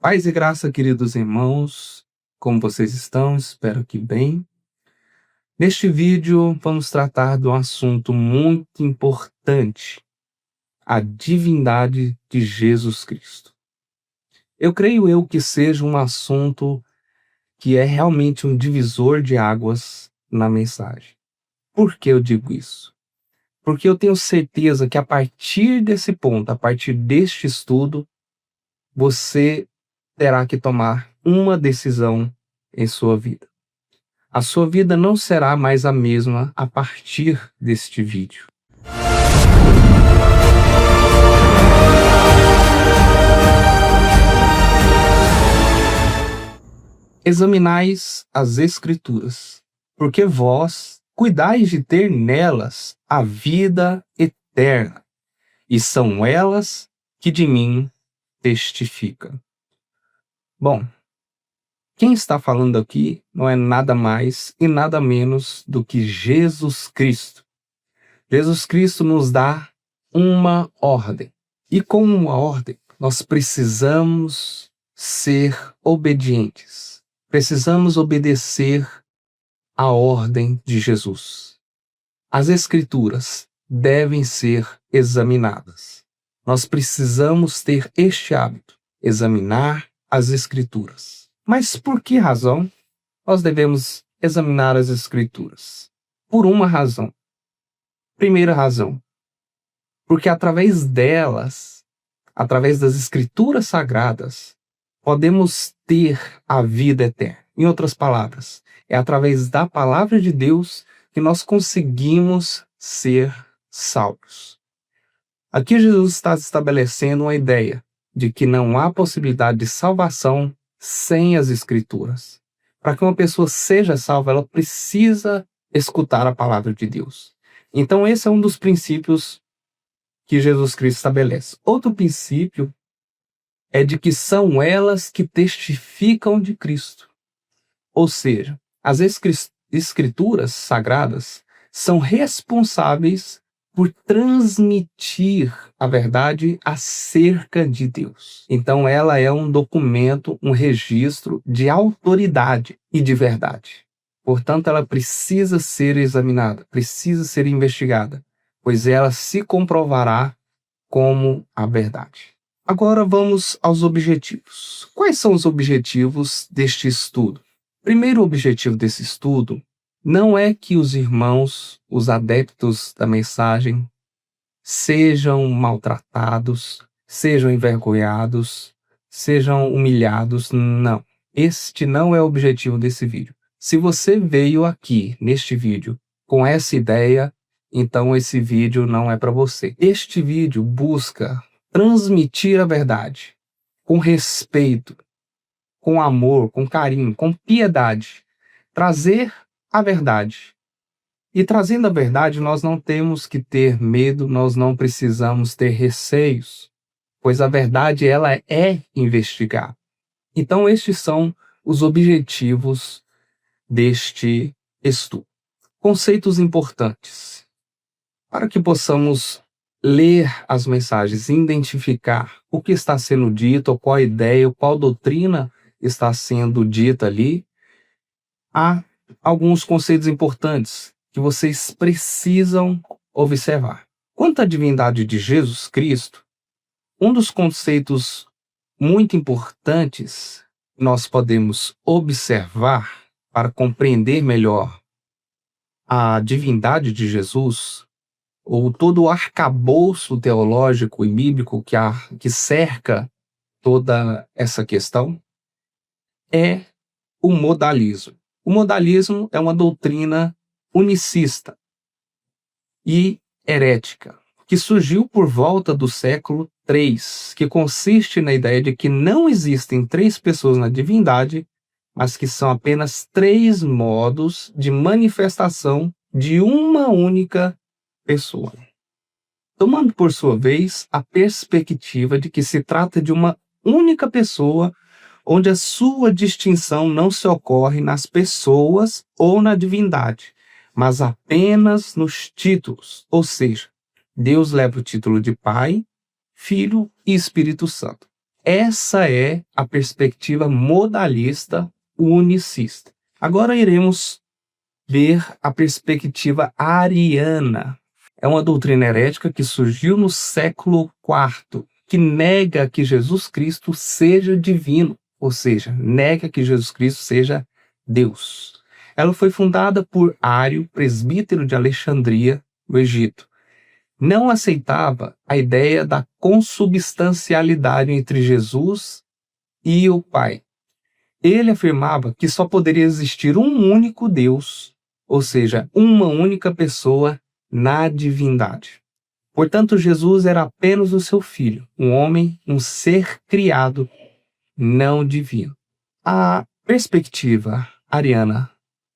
Paz e graça, queridos irmãos, como vocês estão? Espero que bem. Neste vídeo, vamos tratar de um assunto muito importante, a divindade de Jesus Cristo. Eu creio que seja um assunto que é realmente um divisor de águas na mensagem. Por que eu digo isso? Porque eu tenho certeza que a partir desse ponto, a partir deste estudo, você terá que tomar uma decisão em sua vida. A sua vida não será mais a mesma a partir deste vídeo. Examinais as Escrituras, porque vós cuidais de ter nelas a vida eterna, e são elas que de mim testificam. Bom, quem está falando aqui não é nada mais e nada menos do que Jesus Cristo. Jesus Cristo nos dá uma ordem. E com uma ordem, nós precisamos ser obedientes. Precisamos obedecer à ordem de Jesus. As Escrituras devem ser examinadas. Nós precisamos ter este hábito, examinar as Escrituras. Mas por que razão nós devemos examinar as Escrituras? Por uma razão. Primeira razão, porque através delas, através das Escrituras Sagradas, podemos ter a vida eterna. Em outras palavras, é através da Palavra de Deus que nós conseguimos ser salvos. Aqui Jesus está estabelecendo uma ideia de que não há possibilidade de salvação sem as Escrituras. Para que uma pessoa seja salva, ela precisa escutar a Palavra de Deus. Então esse é um dos princípios que Jesus Cristo estabelece. Outro princípio é de que são elas que testificam de Cristo. Ou seja, as Escrituras Sagradas são responsáveis por transmitir a verdade acerca de Deus. Então ela é um documento, um registro de autoridade e de verdade. Portanto, ela precisa ser examinada, precisa ser investigada, pois ela se comprovará como a verdade. Agora vamos aos objetivos. Quais são os objetivos deste estudo? O primeiro objetivo desse estudo não é que os irmãos, os adeptos da mensagem, sejam maltratados, sejam envergonhados, sejam humilhados. Não. Este não é o objetivo desse vídeo. Se você veio aqui, neste vídeo, com essa ideia, então esse vídeo não é para você. Este vídeo busca transmitir a verdade com respeito, com amor, com carinho, com piedade. Trazer a verdade. E trazendo a verdade, nós não temos que ter medo, nós não precisamos ter receios, pois a verdade ela é investigar. Então estes são os objetivos deste estudo. Conceitos importantes. Para que possamos ler as mensagens, identificar o que está sendo dito, ou qual ideia, ou qual doutrina está sendo dita ali, há alguns conceitos importantes que vocês precisam observar. Quanto à divindade de Jesus Cristo, um dos conceitos muito importantes que nós podemos observar para compreender melhor a divindade de Jesus, ou todo o arcabouço teológico e bíblico que cerca toda essa questão, é o modalismo. O modalismo é uma doutrina unicista e herética, que surgiu por volta do século III, que consiste na ideia de que não existem três pessoas na divindade, mas que são apenas três modos de manifestação de uma única pessoa. Tomando, por sua vez, a perspectiva de que se trata de uma única pessoa, onde a sua distinção não se ocorre nas pessoas ou na divindade, mas apenas nos títulos, ou seja, Deus leva o título de Pai, Filho e Espírito Santo. essa é a perspectiva modalista unicista. Agora iremos ver a perspectiva ariana. É uma doutrina herética que surgiu no século IV, que nega que Jesus Cristo seja divino, ou seja, nega que Jesus Cristo seja Deus. Ela foi fundada por Ário, presbítero de Alexandria, no Egito. Não aceitava a ideia da consubstancialidade entre Jesus e o Pai. Ele afirmava que só poderia existir um único Deus, ou seja, uma única pessoa na divindade. Portanto, Jesus era apenas o seu filho, um homem, um ser criado, não divino. A perspectiva ariana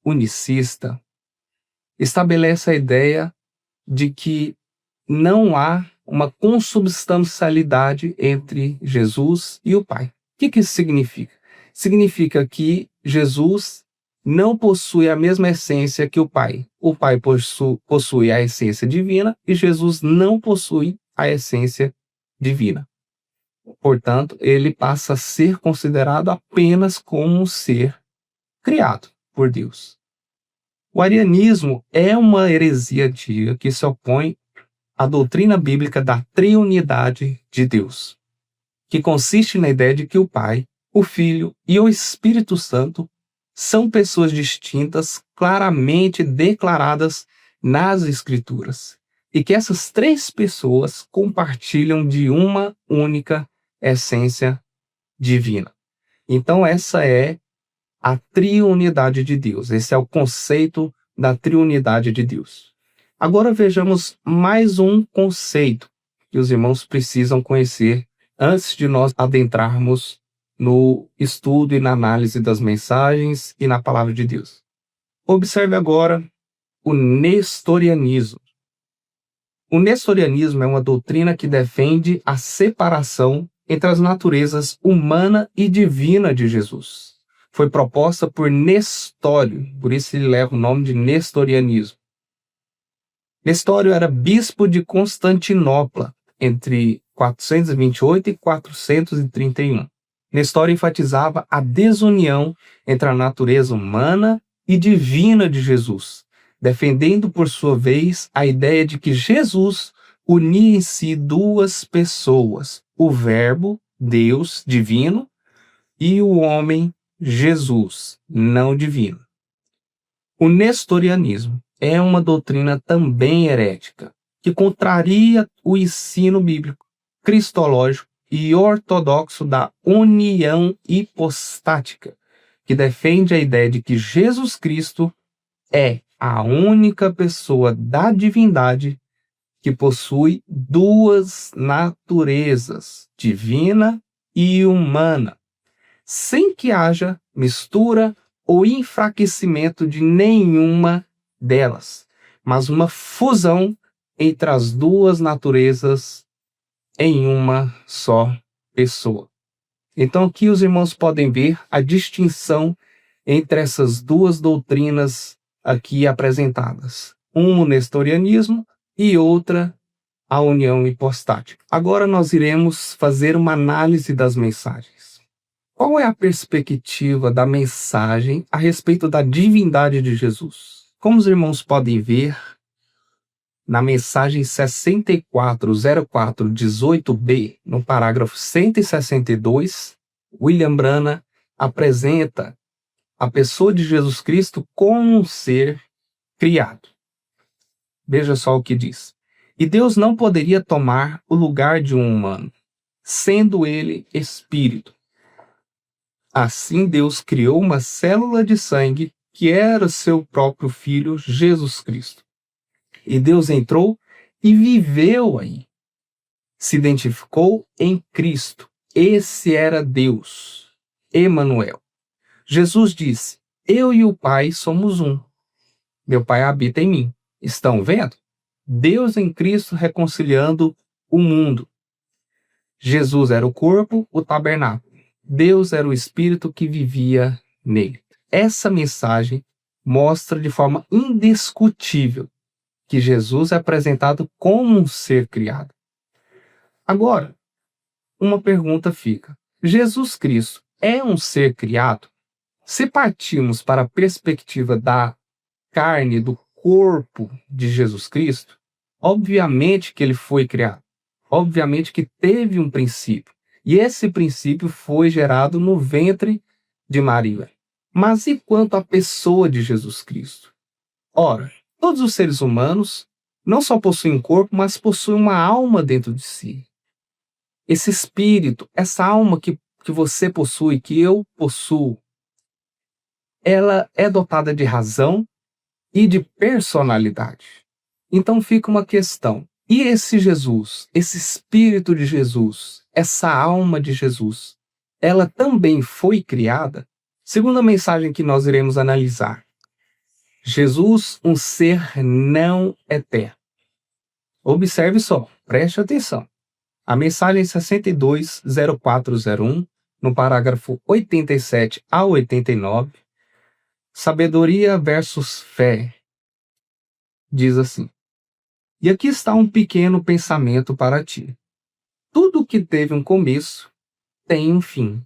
unicista estabelece a ideia de que não há uma consubstancialidade entre Jesus e o Pai. O que isso significa? Significa que Jesus não possui a mesma essência que o Pai. O Pai possui a essência divina e Jesus não possui a essência divina. Portanto, ele passa a ser considerado apenas como um ser criado por Deus. O arianismo é uma heresia antiga que se opõe à doutrina bíblica da triunidade de Deus, que consiste na ideia de que o Pai, o Filho e o Espírito Santo são pessoas distintas, claramente declaradas nas Escrituras, e que essas três pessoas compartilham de uma única essência divina. Então, essa é a triunidade de Deus. Esse é o conceito da triunidade de Deus. Agora vejamos mais um conceito que os irmãos precisam conhecer antes de nós adentrarmos no estudo e na análise das mensagens e na palavra de Deus. Observe agora o nestorianismo. O nestorianismo é uma doutrina que defende a separação entre as naturezas humana e divina de Jesus. Foi proposta por Nestório, por isso ele leva o nome de nestorianismo. Nestório era bispo de Constantinopla entre 428 e 431. Nestório enfatizava a desunião entre a natureza humana e divina de Jesus, defendendo por sua vez a ideia de que Jesus unia em si duas pessoas, o Verbo, Deus divino, e o homem, Jesus, não divino. O nestorianismo é uma doutrina também herética, que contraria o ensino bíblico, cristológico e ortodoxo da união hipostática, que defende a ideia de que Jesus Cristo é a única pessoa da divindade que possui duas naturezas, divina e humana, sem que haja mistura ou enfraquecimento de nenhuma delas, mas uma fusão entre as duas naturezas em uma só pessoa. Então aqui os irmãos podem ver a distinção entre essas duas doutrinas aqui apresentadas. Uma o nestorianismo e outra a união hipostática. Agora nós iremos fazer uma análise das mensagens. Qual é a perspectiva da mensagem a respeito da divindade de Jesus? Como os irmãos podem ver, na mensagem 640418b, no parágrafo 162, William Branham apresenta a pessoa de Jesus Cristo como um ser criado. Veja só o que diz. E Deus não poderia tomar o lugar de um humano, sendo ele espírito. Assim Deus criou uma célula de sangue que era seu próprio Filho, Jesus Cristo. E Deus entrou e viveu aí. Se identificou em Cristo. Esse era Deus, Emanuel. Jesus disse: eu e o Pai somos um. Meu Pai habita em mim. Estão vendo? Deus em Cristo reconciliando o mundo. Jesus era o corpo, o tabernáculo. Deus era o Espírito que vivia nele. Essa mensagem mostra de forma indiscutível que Jesus é apresentado como um ser criado. Agora, uma pergunta fica: Jesus Cristo é um ser criado? Se partirmos para a perspectiva da carne, do corpo de Jesus Cristo, obviamente que ele foi criado. Obviamente que teve um princípio. E esse princípio foi gerado no ventre de Maria. Mas e quanto à pessoa de Jesus Cristo? Ora, todos os seres humanos não só possuem um corpo, mas possuem uma alma dentro de si. Esse espírito, essa alma que você possui, que eu possuo, ela é dotada de razão e de personalidade. Então fica uma questão. E esse Jesus, esse Espírito de Jesus, essa alma de Jesus, ela também foi criada? Segundo a mensagem que nós iremos analisar, Jesus, um ser não eterno. Observe só, preste atenção. A mensagem 620401, no parágrafo 87 a 89, sabedoria versus fé, diz assim: e aqui está um pequeno pensamento para ti. Tudo que teve um começo tem um fim,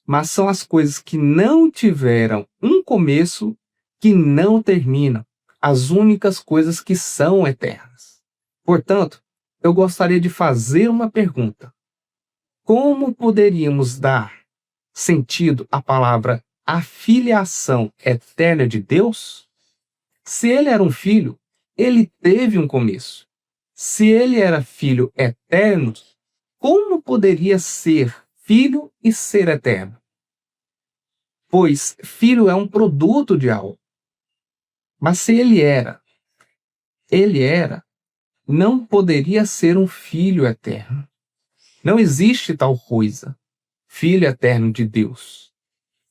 mas são as coisas que não tiveram um começo que não terminam, as únicas coisas que são eternas. Portanto, eu gostaria de fazer uma pergunta. Como poderíamos dar sentido à palavra afiliação eterna de Deus? Se ele era um filho, ele teve um começo. Se ele era filho eterno, como poderia ser filho e ser eterno? Pois filho é um produto de algo. Mas se ele era, não poderia ser um filho eterno. Não existe tal coisa, filho eterno de Deus.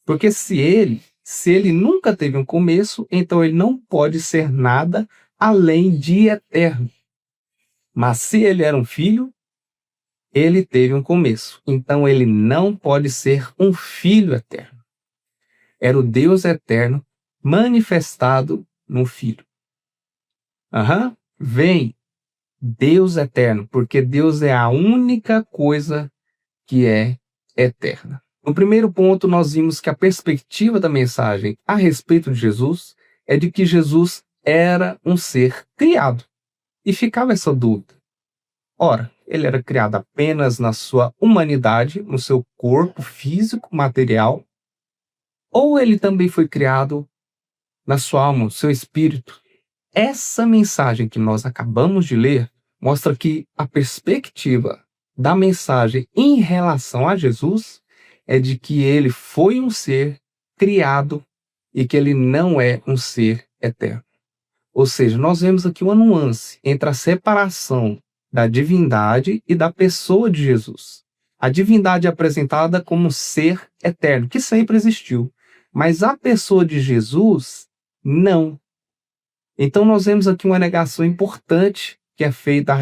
Porque se ele nunca teve um começo, então ele não pode ser nada além de eterno. Mas se ele era um filho, ele teve um começo. Então ele não pode ser um filho eterno. Era o Deus eterno manifestado no filho. Vem, Deus eterno, porque Deus é a única coisa que é eterna. No primeiro ponto, nós vimos que a perspectiva da mensagem a respeito de Jesus é de que Jesus era um ser criado. E ficava essa dúvida. Ora, ele era criado apenas na sua humanidade, no seu corpo físico, material, ou ele também foi criado na sua alma, no seu espírito? Essa mensagem que nós acabamos de ler mostra que a perspectiva da mensagem em relação a Jesus é de que ele foi um ser criado e que ele não é um ser eterno. Ou seja, nós vemos aqui uma nuance entre a separação da divindade e da pessoa de Jesus. A divindade é apresentada como um ser eterno, que sempre existiu, mas a pessoa de Jesus, não. Então nós vemos aqui uma negação importante que é feita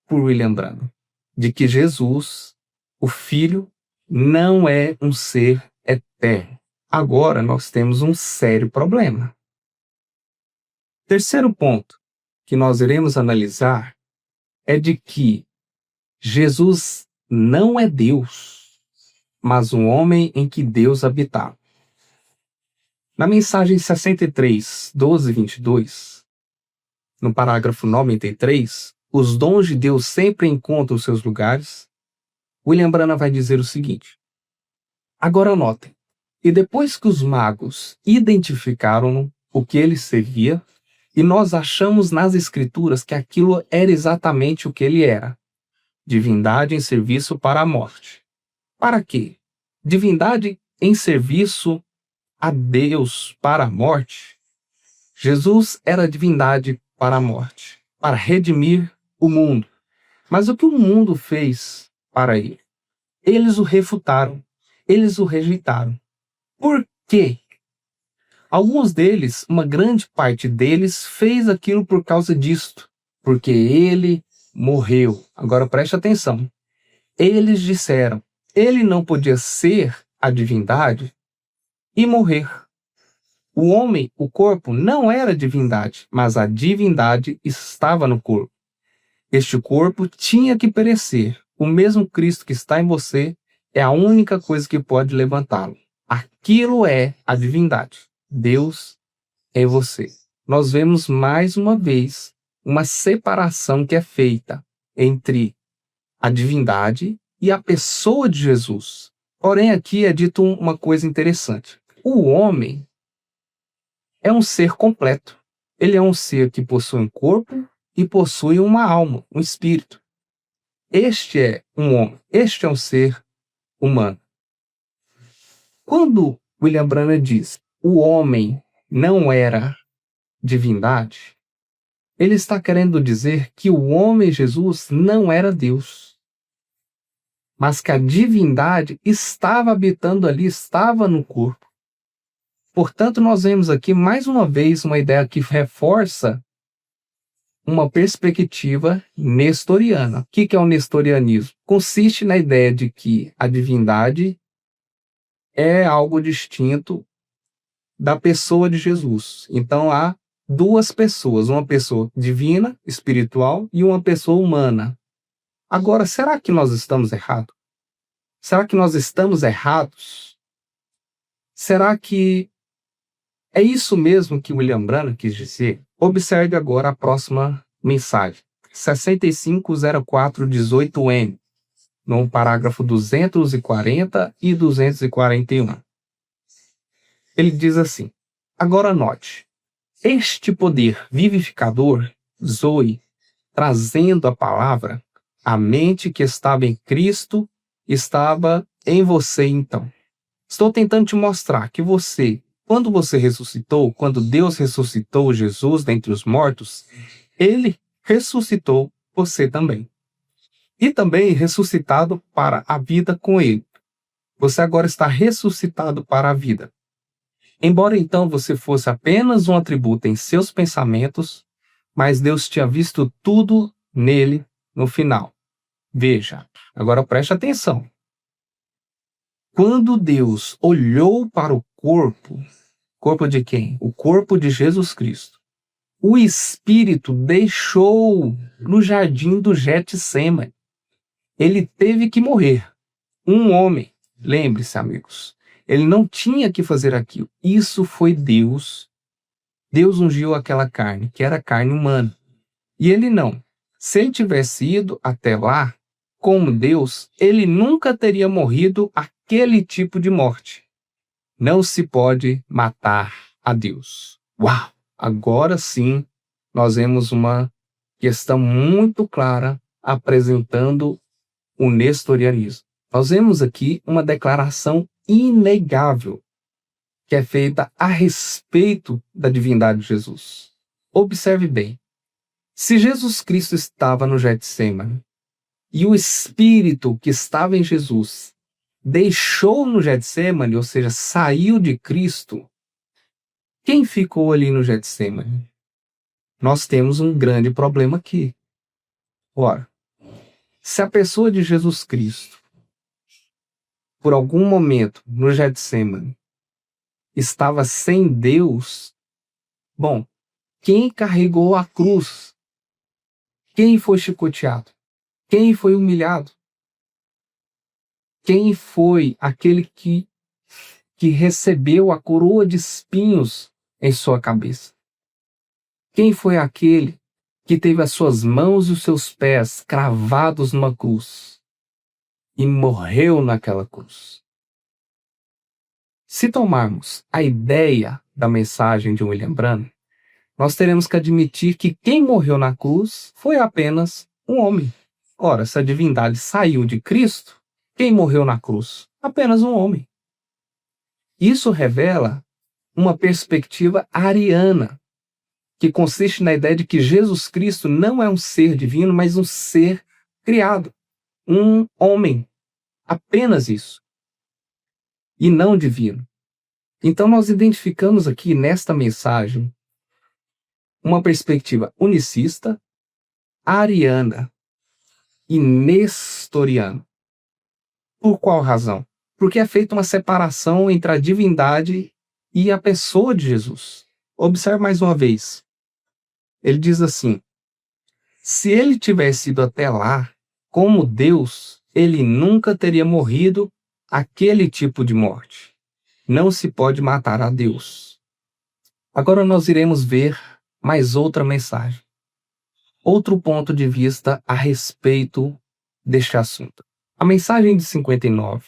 por William Branham, de que Jesus, o Filho, não é um ser eterno. Agora nós temos um sério problema. Terceiro ponto que nós iremos analisar é de que Jesus não é Deus, mas um homem em que Deus habitava. Na mensagem 63, 12 e 22, no parágrafo 93, os dons de Deus sempre encontram seus lugares, William Branham vai dizer o seguinte: agora notem, e depois que os magos identificaram o que ele servia, e nós achamos nas escrituras que aquilo era exatamente o que ele era, divindade em serviço para a morte. Para quê? Divindade em serviço a Deus para a morte? Jesus era divindade para a morte, para redimir o mundo. Mas o que o mundo fez para ele? Eles o refutaram, eles o rejeitaram. Por quê? Alguns deles, uma grande parte deles, fez aquilo por causa disto, porque ele morreu. Agora preste atenção. Eles disseram, ele não podia ser a divindade e morrer. O homem, o corpo, não era divindade, mas a divindade estava no corpo. Este corpo tinha que perecer, O mesmo Cristo que está em você é a única coisa que pode levantá-lo. Aquilo é a divindade. Deus é em você. Nós vemos mais uma vez uma separação que é feita entre a divindade e a pessoa de Jesus. Porém, aqui é dito uma coisa interessante. O homem é um ser completo. Ele é um ser que possui um corpo e possui uma alma, um espírito. Este é um homem, este é um ser humano. Quando William Branham diz o homem não era divindade, ele está querendo dizer que o homem Jesus não era Deus, mas que a divindade estava habitando ali, estava no corpo. Portanto, nós vemos aqui mais uma vez uma ideia que reforça uma perspectiva nestoriana. O que é o nestorianismo? Consiste na ideia de que a divindade é algo distinto da pessoa de Jesus. Então há duas pessoas, uma pessoa divina, espiritual, e uma pessoa humana. Agora, será que nós estamos errados? Será que nós estamos errados? Será que é isso mesmo que William Branham quis dizer? Observe agora a próxima mensagem. 650418N, no parágrafo 240 e 241. Ele diz assim: agora note, este poder vivificador, Zoe, trazendo a palavra, a mente que estava em Cristo, estava em você então. Estou tentando te mostrar que você, quando você ressuscitou, quando Deus ressuscitou Jesus dentre os mortos, ele ressuscitou você também. E também ressuscitado para a vida com ele. Você agora está ressuscitado para a vida. Embora então você fosse apenas um atributo em seus pensamentos, mas Deus tinha visto tudo nele no final. Veja, agora preste atenção. Quando Deus olhou para o corpo de quem? O corpo de Jesus Cristo. O Espírito deixou no jardim do Getsêmani. Ele teve que morrer. Um homem, lembre-se, amigos, ele não tinha que fazer aquilo. Isso foi Deus. Deus ungiu aquela carne, que era carne humana. E ele não. Se ele tivesse ido até lá, como Deus, ele nunca teria morrido aquele tipo de morte. Não se pode matar a Deus. Uau! Agora sim, nós vemos uma questão muito clara apresentando o nestorianismo. Nós vemos aqui uma declaração inegável que é feita a respeito da divindade de Jesus. Observe bem. Se Jesus Cristo estava no Getsêmani e o Espírito que estava em Jesus deixou no Getsêmani, ou seja, saiu de Cristo, quem ficou ali no Getsêmani? Nós temos um grande problema aqui. Ora, se a pessoa de Jesus Cristo, por algum momento no Getsêmani, estava sem Deus, bom, quem carregou a cruz? Quem foi chicoteado? Quem foi humilhado? Quem foi aquele que recebeu a coroa de espinhos em sua cabeça? Quem foi aquele que teve as suas mãos e os seus pés cravados numa cruz e morreu naquela cruz? Se tomarmos a ideia da mensagem de William Branham, nós teremos que admitir que quem morreu na cruz foi apenas um homem. Ora, se a divindade saiu de Cristo, quem morreu na cruz? Apenas um homem. Isso revela uma perspectiva ariana, que consiste na ideia de que Jesus Cristo não é um ser divino, mas um ser criado, um homem. Apenas isso. E não divino. Então nós identificamos aqui nesta mensagem uma perspectiva unicista, ariana e nestoriana. Por qual razão? Porque é feita uma separação entre a divindade e a pessoa de Jesus. Observe mais uma vez. Ele diz assim: se ele tivesse ido até lá, como Deus, ele nunca teria morrido aquele tipo de morte. Não se pode matar a Deus. Agora nós iremos ver mais outra mensagem. Outro ponto de vista a respeito deste assunto. A mensagem de 59,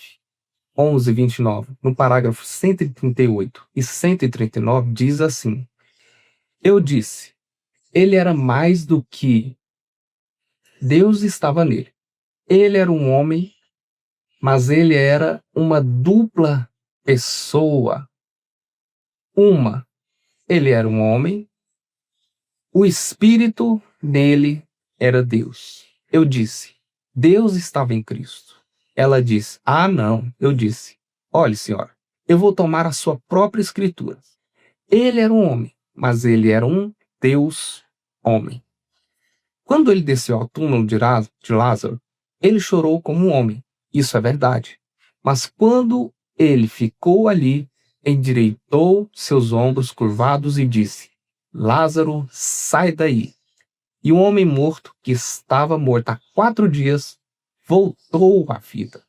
11 e 29, no parágrafo 138 e 139, diz assim: Eu disse, ele era mais do que Deus estava nele. Ele era um homem, mas ele era uma dupla pessoa. Ele era um homem, o espírito nele era Deus. Eu disse, Deus estava em Cristo. Ela disse, não. Eu disse, olhe, senhora, eu vou tomar a sua própria escritura. Ele era um homem, mas ele era um Deus homem. Quando ele desceu ao túmulo de Lázaro, ele chorou como um homem. Isso é verdade. Mas quando ele ficou ali, endireitou seus ombros curvados e disse, Lázaro, sai daí. E o homem morto, que estava morto há 4 dias, voltou à vida.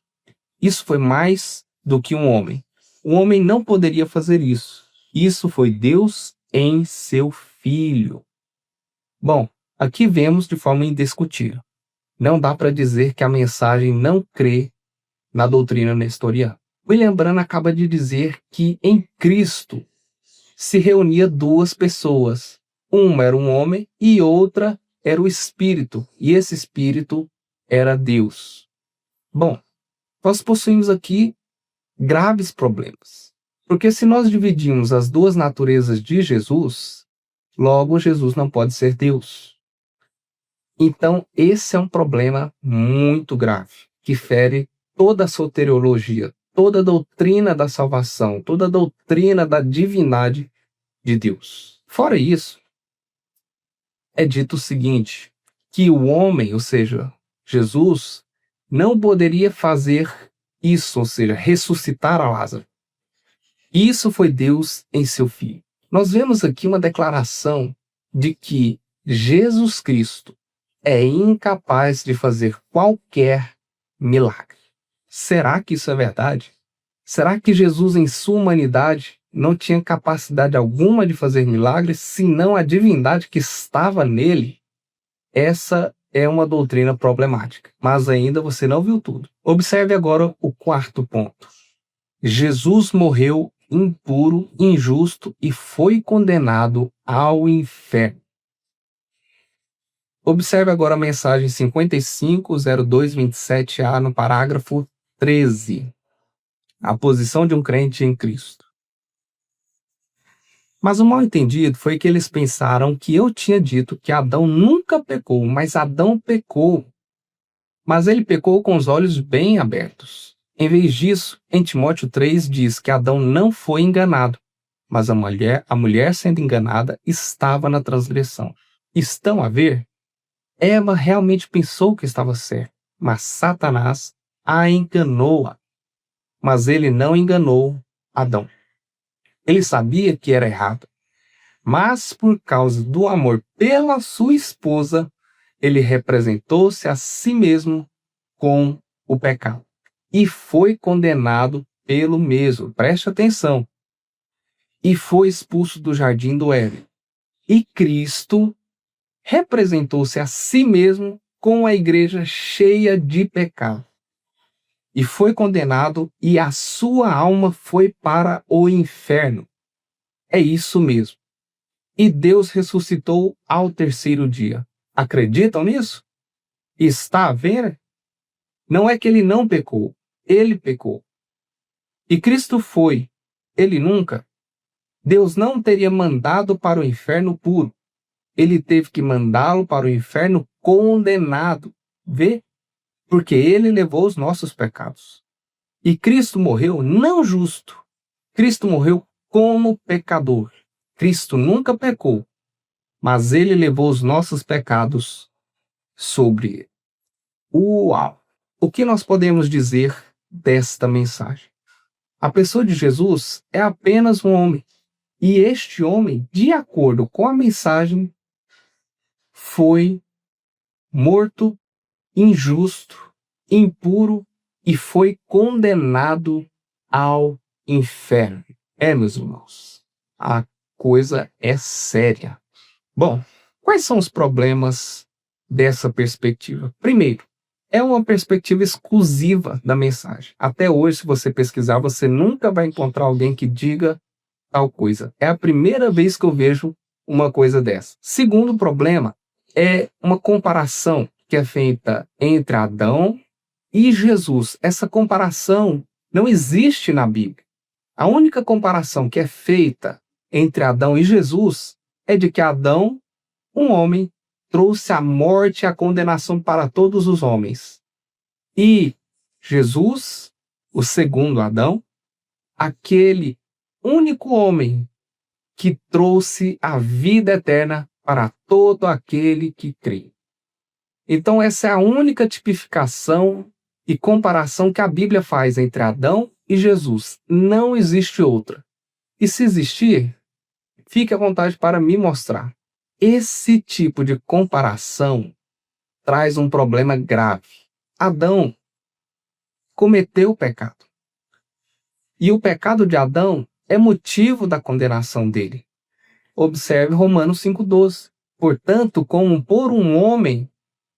Isso foi mais do que um homem. O homem não poderia fazer isso. Isso foi Deus em seu Filho. Bom, aqui vemos de forma indiscutível. Não dá para dizer que a mensagem não crê na doutrina nestoriana. William Branham acaba de dizer que em Cristo se reunia 2 pessoas. Uma era um homem e outra era o Espírito. E esse Espírito era Deus. Bom, nós possuímos aqui graves problemas. Porque se nós dividimos as 2 naturezas de Jesus, logo Jesus não pode ser Deus. Então, esse é um problema muito grave, que fere toda a soteriologia, toda a doutrina da salvação, toda a doutrina da divindade de Deus. Fora isso, é dito o seguinte, que o homem, ou seja, Jesus, não poderia fazer isso, ou seja, ressuscitar a Lázaro. Isso foi Deus em seu Filho. Nós vemos aqui uma declaração de que Jesus Cristo é incapaz de fazer qualquer milagre. Será que isso é verdade? Será que Jesus, em sua humanidade, não tinha capacidade alguma de fazer milagres, senão a divindade que estava nele? Essa é uma doutrina problemática, mas ainda você não viu tudo. Observe agora o 4º ponto. Jesus morreu impuro, injusto e foi condenado ao inferno. Observe agora a mensagem 550227A no parágrafo 13. A posição de um crente em Cristo. Mas o mal entendido foi que eles pensaram que eu tinha dito que Adão nunca pecou, mas Adão pecou. Mas ele pecou com os olhos bem abertos. Em vez disso, em Timóteo 3 diz que Adão não foi enganado, mas a mulher sendo enganada estava na transgressão. Estão a ver? Eva realmente pensou que estava certa, mas Satanás a enganou. Mas ele não enganou Adão. Ele sabia que era errado, mas por causa do amor pela sua esposa, ele representou-se a si mesmo com o pecado e foi condenado pelo mesmo. Preste atenção. E foi expulso do jardim do Éden. E Cristo representou-se a si mesmo com a igreja cheia de pecado. E foi condenado e a sua alma foi para o inferno. É isso mesmo. E Deus ressuscitou ao 3º dia. Acreditam nisso? Está a ver? Não é que ele não pecou, ele pecou. E Cristo foi, ele nunca. Deus não teria mandado para o inferno puro. Ele teve que mandá-lo para o inferno condenado. Vê? Porque ele levou os nossos pecados. E Cristo morreu não justo. Cristo morreu como pecador. Cristo nunca pecou, mas ele levou os nossos pecados sobre ele. Uau! O que nós podemos dizer desta mensagem? A pessoa de Jesus é apenas um homem. E este homem, de acordo com a mensagem, foi morto injusto, impuro e foi condenado ao inferno. Meus irmãos, a coisa é séria. Bom, quais são os problemas dessa perspectiva? Primeiro, é uma perspectiva exclusiva da mensagem. Até hoje, se você pesquisar, você nunca vai encontrar alguém que diga tal coisa. É a primeira vez que eu vejo uma coisa dessa. Segundo problema é uma comparação que é feita entre Adão e Jesus. Essa comparação não existe na Bíblia. A única comparação que é feita entre Adão e Jesus é de que Adão, um homem, trouxe a morte e a condenação para todos os homens. E Jesus, o segundo Adão, aquele único homem que trouxe a vida eterna para todo aquele que crê. Então, essa é a única tipificação e comparação que a Bíblia faz entre Adão e Jesus. Não existe outra. E se existir, fique à vontade para me mostrar. Esse tipo de comparação traz um problema grave. Adão cometeu o pecado. E o pecado de Adão é motivo da condenação dele. Observe Romanos 5,12. Portanto, como por um homem,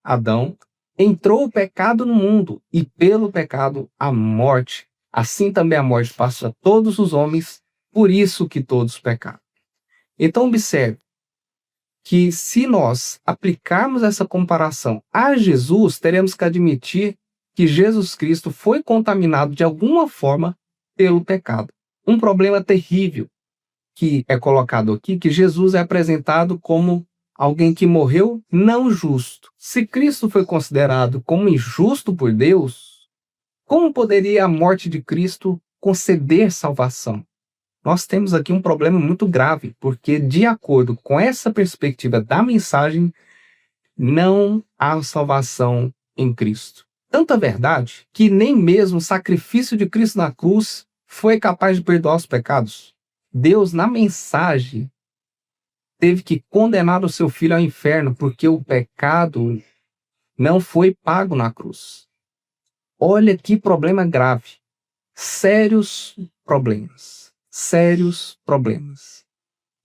Adão, entrou o pecado no mundo, e pelo pecado a morte. Assim também a morte passou a todos os homens, por isso que todos pecaram. Então observe que se nós aplicarmos essa comparação a Jesus, teremos que admitir que Jesus Cristo foi contaminado de alguma forma pelo pecado. Um problema terrível que é colocado aqui, que Jesus é apresentado como alguém que morreu não justo. Se Cristo foi considerado como injusto por Deus, como poderia a morte de Cristo conceder salvação? Nós temos aqui um problema muito grave, porque, de acordo com essa perspectiva da mensagem, não há salvação em Cristo. Tanta verdade que nem mesmo o sacrifício de Cristo na cruz foi capaz de perdoar os pecados. Deus, na mensagem, teve que condenar o seu filho ao inferno, porque o pecado não foi pago na cruz. Olha que problema grave. Sérios problemas. Sérios problemas.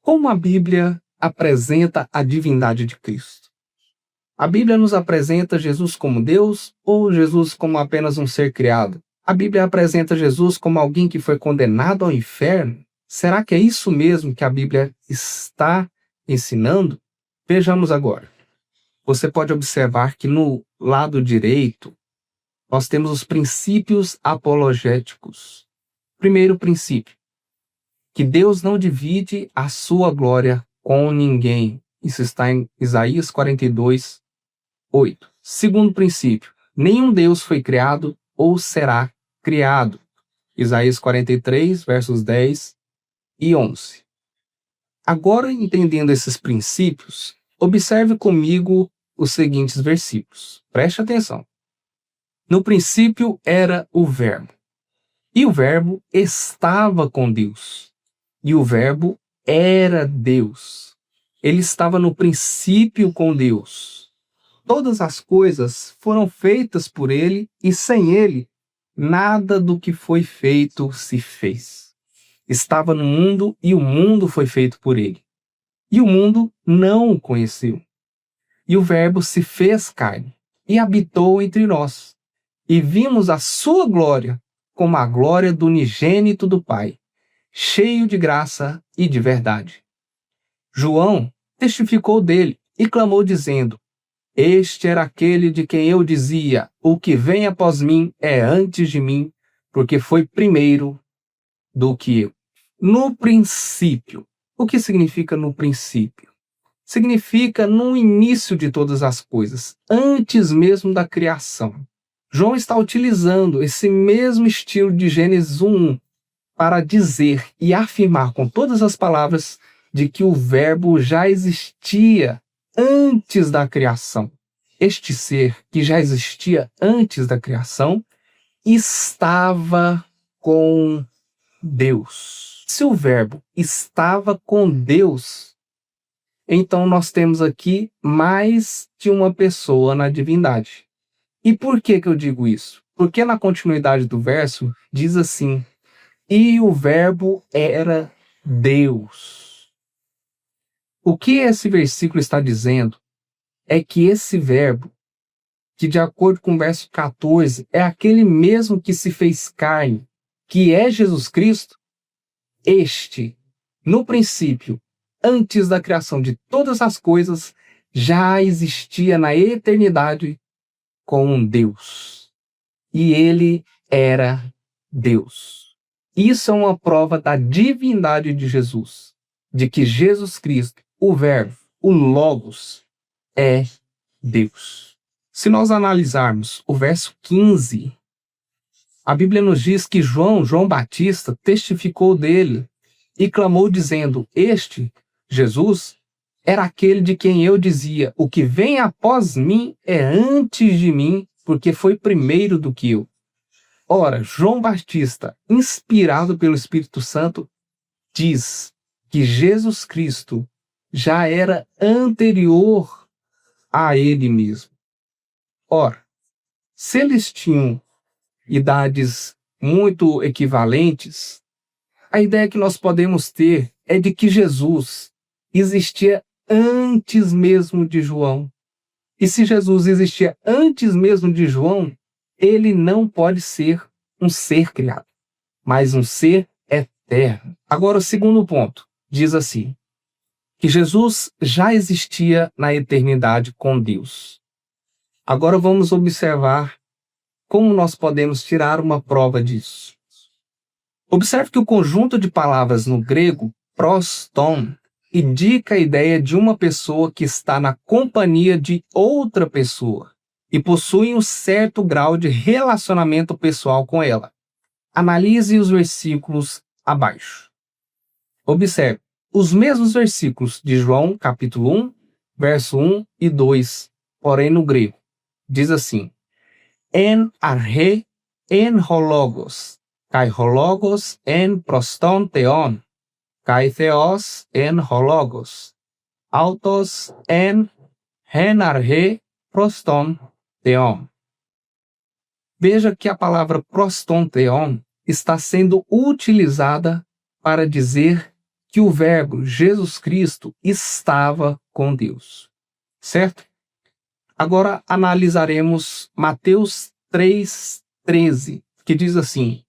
Como a Bíblia apresenta a divindade de Cristo? A Bíblia nos apresenta Jesus como Deus ou Jesus como apenas um ser criado? A Bíblia apresenta Jesus como alguém que foi condenado ao inferno? Será que é isso mesmo que a Bíblia está ensinando? Vejamos agora. Você pode observar que no lado direito nós temos os princípios apologéticos. Primeiro princípio, que Deus não divide a sua glória com ninguém. Isso está em Isaías 42, 8. Segundo princípio, nenhum Deus foi criado ou será criado. Isaías 43, versos 10 e 11. Agora, entendendo esses princípios, observe comigo os seguintes versículos. Preste atenção. No princípio era o Verbo, e o Verbo estava com Deus, e o Verbo era Deus. Ele estava no princípio com Deus. Todas as coisas foram feitas por ele, e sem ele, nada do que foi feito se fez. Estava no mundo, e o mundo foi feito por ele. E o mundo não o conheceu. E o Verbo se fez carne, e habitou entre nós. E vimos a sua glória, como a glória do unigênito do Pai, cheio de graça e de verdade. João testificou dele e clamou dizendo: Este era aquele de quem eu dizia, o que vem após mim é antes de mim, porque foi primeiro do que eu. No princípio. O que significa no princípio? Significa no início de todas as coisas, antes mesmo da criação. João está utilizando esse mesmo estilo de Gênesis 1 para dizer e afirmar com todas as palavras de que o Verbo já existia antes da criação. Este ser que já existia antes da criação estava com Deus. Se o Verbo estava com Deus, então nós temos aqui mais de uma pessoa na divindade. E por que que eu digo isso? Porque na continuidade do verso diz assim: e o verbo era Deus. O que esse versículo está dizendo é que esse verbo, que de acordo com o verso 14, é aquele mesmo que se fez carne, que é Jesus Cristo, este, no princípio, antes da criação de todas as coisas, já existia na eternidade com Deus. E ele era Deus. Isso é uma prova da divindade de Jesus, de que Jesus Cristo, o Verbo, o Logos, é Deus. Se nós analisarmos o verso 15, a Bíblia nos diz que João Batista, testificou dele e clamou dizendo: este, Jesus, era aquele de quem eu dizia: o que vem após mim é antes de mim, porque foi primeiro do que eu. Ora, João Batista, inspirado pelo Espírito Santo, diz que Jesus Cristo já era anterior a ele mesmo. Ora, se eles tinham idades muito equivalentes, a ideia que nós podemos ter é de que Jesus existia antes mesmo de João. E se Jesus existia antes mesmo de João, ele não pode ser um ser criado, mas um ser eterno. Agora, o segundo ponto diz assim, que Jesus já existia na eternidade com Deus. Agora vamos observar como nós podemos tirar uma prova disso. Observe que o conjunto de palavras no grego, proston, indica a ideia de uma pessoa que está na companhia de outra pessoa e possui um certo grau de relacionamento pessoal com ela. Analise os versículos abaixo. Observe, os mesmos versículos de João, capítulo 1, verso 1 e 2, porém no grego. Diz assim, en arche en hologos, kai hologos en proston theon, kai theos en hologos, autos en arche proston theon. Veja que a palavra proston theon está sendo utilizada para dizer que o verbo Jesus Cristo estava com Deus. Certo? Agora analisaremos Mateus 3:13, que diz assim: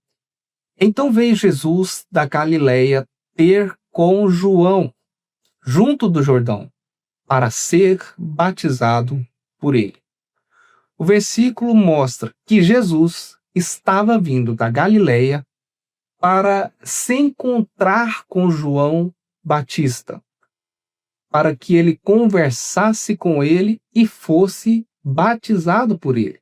então veio Jesus da Galileia ter com João, junto do Jordão, para ser batizado por ele. O versículo mostra que Jesus estava vindo da Galileia para se encontrar com João Batista, para que ele conversasse com ele e fosse batizado por ele.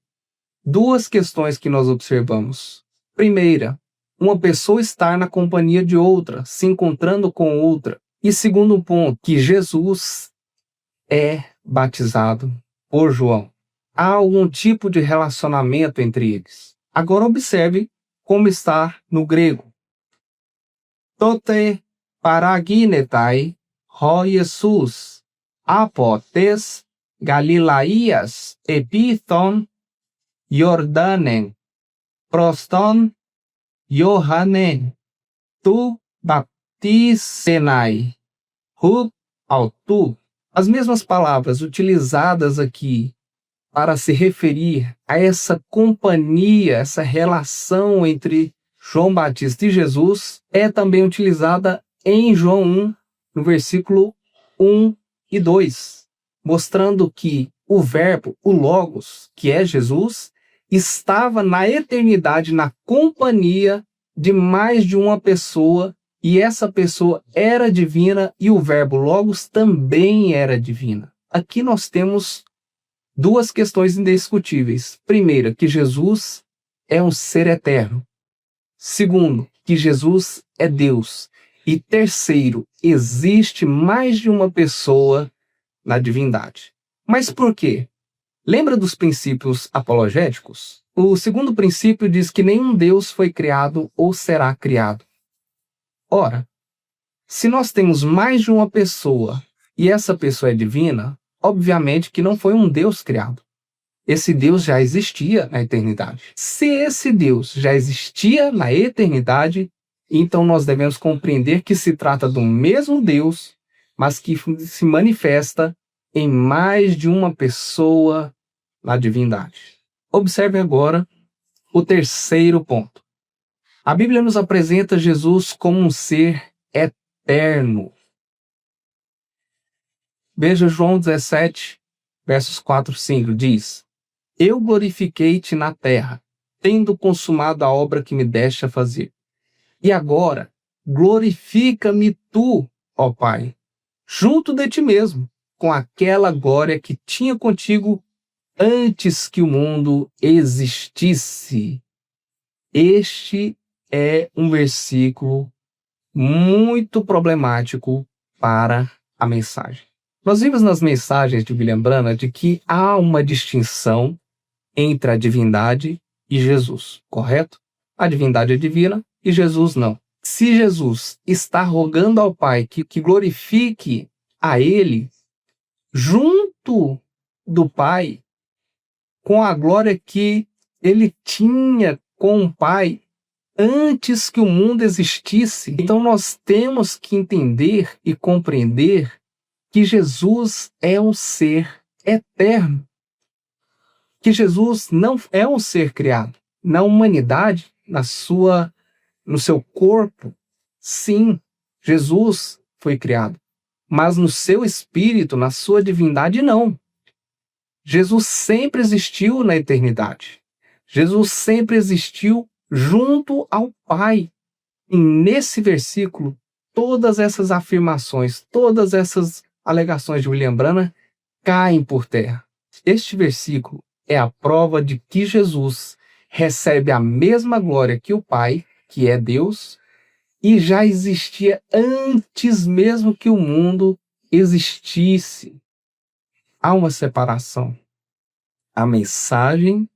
Duas questões que nós observamos. Primeira, uma pessoa estar na companhia de outra, se encontrando com outra. E segundo ponto, que Jesus é batizado por João. Há algum tipo de relacionamento entre eles. Agora observe como está no grego. Tote paraginetai ho Jesus, apotes Galilaias epithon Jordanen, proston Johanen, tu baptizenai, hub autu. As mesmas palavras utilizadas aqui para se referir a essa companhia, essa relação entre João Batista e Jesus, é também utilizada em João 1, no versículo 1 e 2, mostrando que o verbo, o Logos, que é Jesus, estava na eternidade na companhia de mais de uma pessoa, e essa pessoa era divina e o verbo Logos também era divina. Aqui nós temos duas questões indiscutíveis. Primeira, que Jesus é um ser eterno. Segundo, que Jesus é Deus. E terceiro, existe mais de uma pessoa na divindade. Mas por quê? Lembra dos princípios apologéticos? O segundo princípio diz que nenhum Deus foi criado ou será criado. Ora, se nós temos mais de uma pessoa e essa pessoa é divina, obviamente que não foi um Deus criado. Esse Deus já existia na eternidade. Se esse Deus já existia na eternidade, então nós devemos compreender que se trata do mesmo Deus, mas que se manifesta em mais de uma pessoa na divindade. Observe agora o terceiro ponto. A Bíblia nos apresenta Jesus como um ser eterno. Veja João 17, versos 4 e 5, diz: Eu glorifiquei-te na terra, tendo consumado a obra que me deste a fazer. E agora, glorifica-me tu, ó Pai, junto de ti mesmo, com aquela glória que tinha contigo antes que o mundo existisse. Este é um versículo muito problemático para a mensagem. Nós vimos nas mensagens de William Branham de que há uma distinção entre a divindade e Jesus, correto? A divindade é divina e Jesus não. Se Jesus está rogando ao Pai que glorifique a Ele junto do Pai, com a glória que Ele tinha com o Pai antes que o mundo existisse, então nós temos que entender e compreender que Jesus é um ser eterno. Que Jesus não é um ser criado. Na humanidade, no seu corpo, sim, Jesus foi criado. Mas no seu espírito, na sua divindade, não. Jesus sempre existiu na eternidade. Jesus sempre existiu junto ao Pai. E nesse versículo, todas essas afirmações, todas essas alegações de William Branham caem por terra. Este versículo é a prova de que Jesus recebe a mesma glória que o Pai, que é Deus, e já existia antes mesmo que o mundo existisse. Há uma separação. A mensagem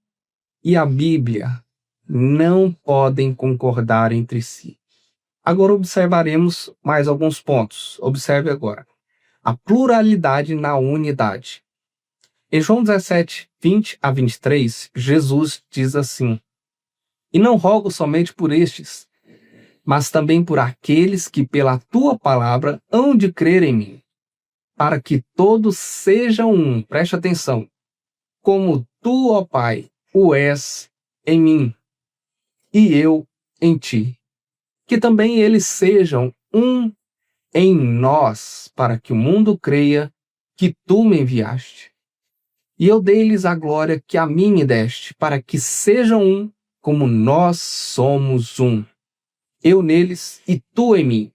e a Bíblia não podem concordar entre si. Agora observaremos mais alguns pontos. Observe agora. A pluralidade na unidade. Em João 17, 20 a 23, Jesus diz assim: E não rogo somente por estes, mas também por aqueles que pela tua palavra hão de crer em mim, para que todos sejam um, preste atenção, como tu, ó Pai, o és em mim, e eu em ti. Que também eles sejam um em nós, para que o mundo creia que tu me enviaste. E eu dei-lhes a glória que a mim me deste, para que sejam um, como nós somos um. Eu neles e tu em mim,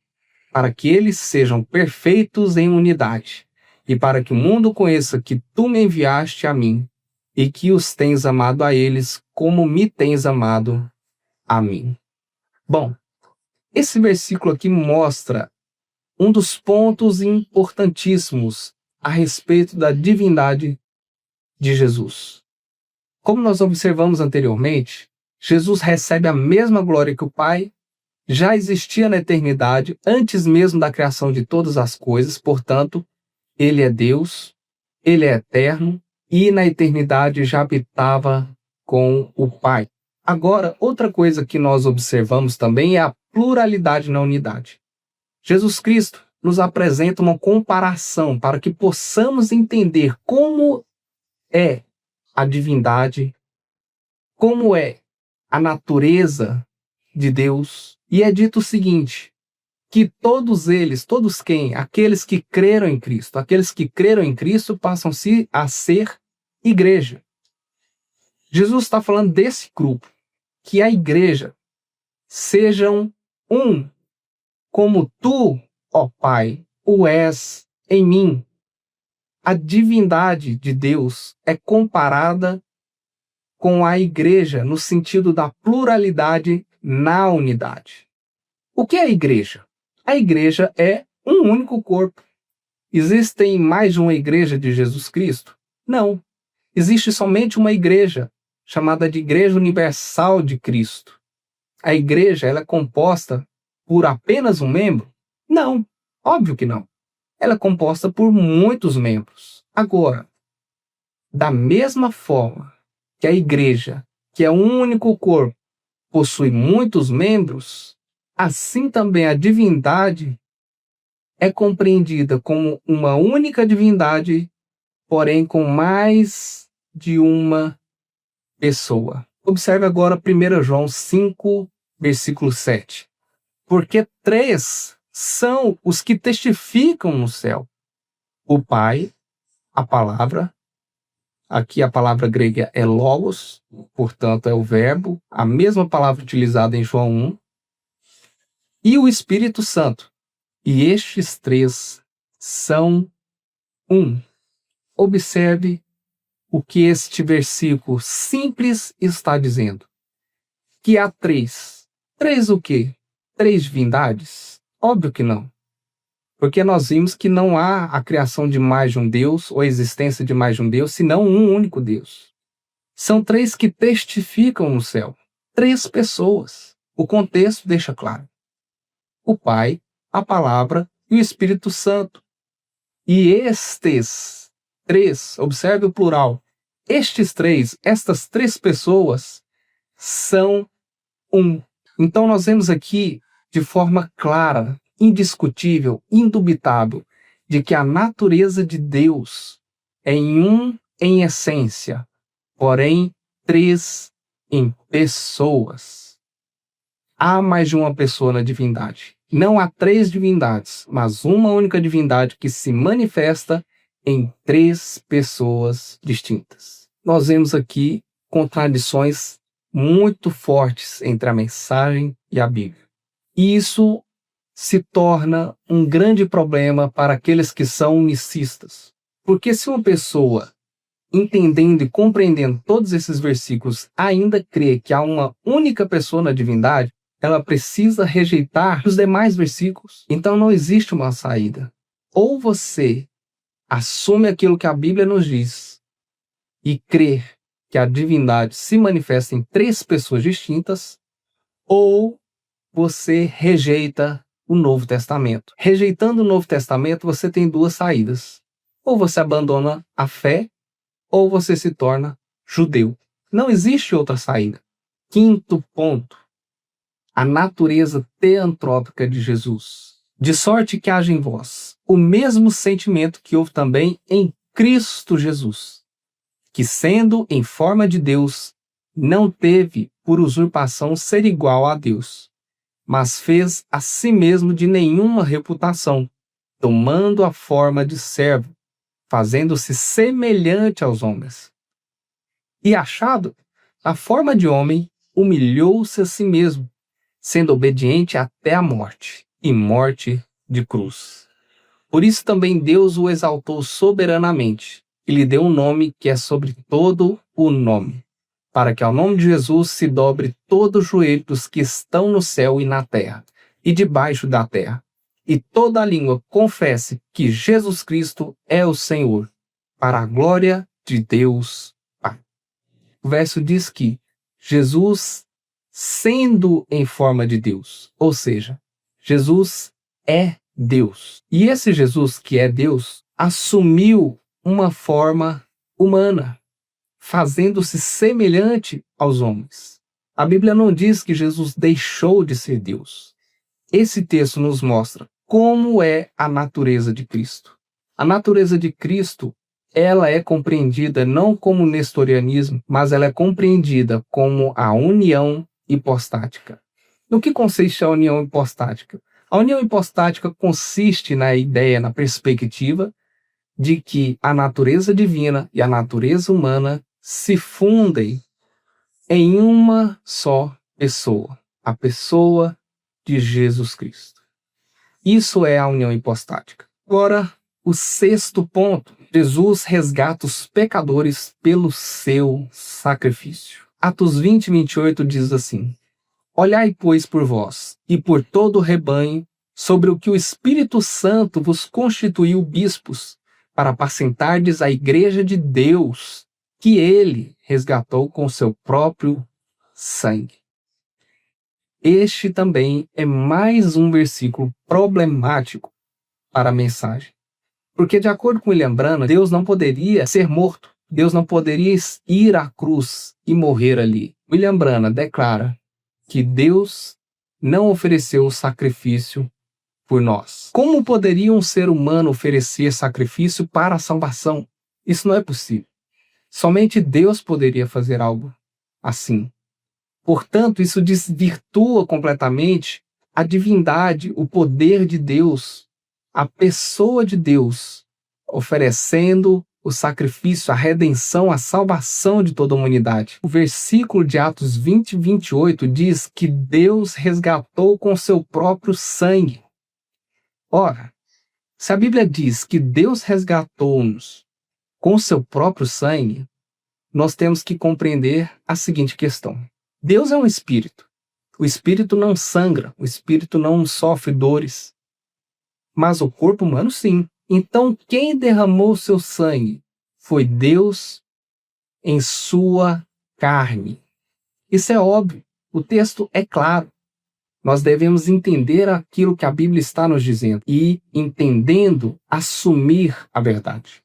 para que eles sejam perfeitos em unidade, e para que o mundo conheça que tu me enviaste a mim, e que os tens amado a eles, como me tens amado a mim. Bom, esse versículo aqui mostra um dos pontos importantíssimos a respeito da divindade de Jesus. Como nós observamos anteriormente, Jesus recebe a mesma glória que o Pai, já existia na eternidade, antes mesmo da criação de todas as coisas, portanto, ele é Deus, ele é eterno, e na eternidade já habitava com o Pai. Agora, outra coisa que nós observamos também é a pluralidade na unidade. Jesus Cristo nos apresenta uma comparação para que possamos entender como é a divindade, como é a natureza de Deus. E é dito o seguinte, que todos eles, todos quem? Aqueles que creram em Cristo. Aqueles que creram em Cristo passam-se a ser igreja. Jesus está falando desse grupo, que a igreja sejam um, como tu, ó Pai, o és em mim. A divindade de Deus é comparada com a igreja no sentido da pluralidade na unidade. O que é a igreja? A igreja é um único corpo. Existem mais de uma igreja de Jesus Cristo? Não. Existe somente uma igreja, chamada de Igreja Universal de Cristo. A igreja ela é composta por apenas um membro? Não, óbvio que não. Ela é composta por muitos membros. Agora, Da mesma forma que a igreja, que é um único corpo, possui muitos membros, assim também a divindade é compreendida como uma única divindade, porém com mais de uma pessoa. Observe agora 1 João 5, versículo 7. Porque 3 são os que testificam no céu: o Pai, a palavra, aqui a palavra grega é logos, portanto é o verbo, a mesma palavra utilizada em João 1, e o Espírito Santo. E estes 3 são um. Observe o que este versículo simples está dizendo. Que há 3. 3 o quê? 3 divindades? Óbvio que não. Porque nós vimos que não há a criação de mais de um Deus ou a existência de mais de um Deus, senão um único Deus. São 3 que testificam no céu. 3 pessoas. O contexto deixa claro. O Pai, a Palavra e o Espírito Santo. E estes 3, observe o plural, estes 3, estas 3 pessoas são um. Então nós vemos aqui de forma clara, indiscutível, indubitável, de que a natureza de Deus é em essência, porém 3 em pessoas. Há mais de uma pessoa na divindade. Não há 3 divindades, mas uma única divindade que se manifesta em 3 pessoas distintas. Nós vemos aqui contradições muito fortes entre a mensagem e a Bíblia. E isso se torna um grande problema para aqueles que são unicistas. Porque se uma pessoa, entendendo e compreendendo todos esses versículos, ainda crê que há uma única pessoa na divindade, ela precisa rejeitar os demais versículos. Então não existe uma saída. Ou você assume aquilo que a Bíblia nos diz e crê que a divindade se manifesta em 3 pessoas distintas, ou você rejeita o Novo Testamento. Rejeitando o Novo Testamento, você tem 2 saídas. Ou você abandona a fé, ou você se torna judeu. Não existe outra saída. 5º ponto. A natureza teantrópica de Jesus. De sorte que haja em vós o mesmo sentimento que houve também em Cristo Jesus, que sendo em forma de Deus, não teve por usurpação ser igual a Deus, mas fez a si mesmo de nenhuma reputação, tomando a forma de servo, fazendo-se semelhante aos homens. E achado a forma de homem, humilhou-se a si mesmo, sendo obediente até a morte, e morte de cruz. Por isso também Deus o exaltou soberanamente, e lhe deu um nome que é sobre todo o nome, para que ao nome de Jesus se dobre todo o joelho dos que estão no céu e na terra, e debaixo da terra, e toda a língua confesse que Jesus Cristo é o Senhor, para a glória de Deus Pai. O verso diz que Jesus, sendo em forma de Deus, ou seja, Jesus é Deus. E esse Jesus que é Deus assumiu uma forma humana, fazendo-se semelhante aos homens. A Bíblia não diz que Jesus deixou de ser Deus. Esse texto nos mostra como é a natureza de Cristo. A natureza de Cristo, ela é compreendida não como nestorianismo, mas ela é compreendida como a união hipostática. No que consiste a união hipostática? A união hipostática consiste na ideia, na perspectiva de que a natureza divina e a natureza humana se fundem em uma só pessoa, a pessoa de Jesus Cristo. Isso é a união hipostática. Agora, o 6º ponto. Jesus resgata os pecadores pelo seu sacrifício. Atos 20, 28 diz assim: Olhai, pois, por vós e por todo o rebanho, sobre o que o Espírito Santo vos constituiu bispos, para apacentardes a igreja de Deus, que ele resgatou com seu próprio sangue. Este também é mais um versículo problemático para a mensagem. Porque, de acordo com William Branham, Deus não poderia ser morto. Deus não poderia ir à cruz e morrer ali. William Branham declara que Deus não ofereceu o sacrifício por nós. Como poderia um ser humano oferecer sacrifício para a salvação? Isso não é possível. Somente Deus poderia fazer algo assim. Portanto, isso desvirtua completamente a divindade, o poder de Deus, a pessoa de Deus, oferecendo o sacrifício, a redenção, a salvação de toda a humanidade. O versículo de Atos 20, 28 diz que Deus resgatou com seu próprio sangue. Ora, se a Bíblia diz que Deus resgatou-nos com seu próprio sangue, nós temos que compreender a seguinte questão. Deus é um espírito. O espírito não sangra, o espírito não sofre dores. Mas o corpo humano, sim. Então, quem derramou seu sangue foi Deus em sua carne. Isso é óbvio. O texto é claro. Nós devemos entender aquilo que a Bíblia está nos dizendo e, entendendo, assumir a verdade.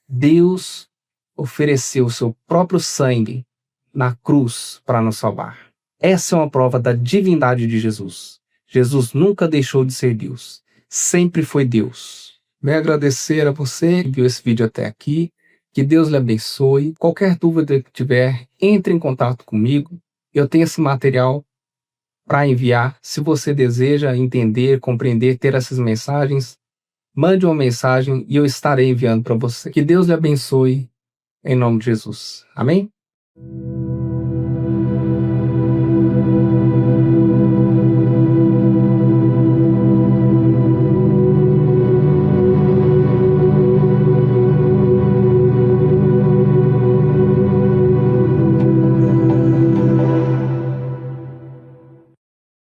Deus ofereceu seu próprio sangue na cruz para nos salvar. Essa é uma prova da divindade de Jesus. Jesus nunca deixou de ser Deus. Sempre foi Deus. Venho agradecer a você que viu esse vídeo até aqui. Que Deus lhe abençoe. Qualquer dúvida que tiver, entre em contato comigo. Eu tenho esse material para enviar. Se você deseja entender, compreender, ter essas mensagens, mande uma mensagem e eu estarei enviando para você. Que Deus lhe abençoe em nome de Jesus. Amém?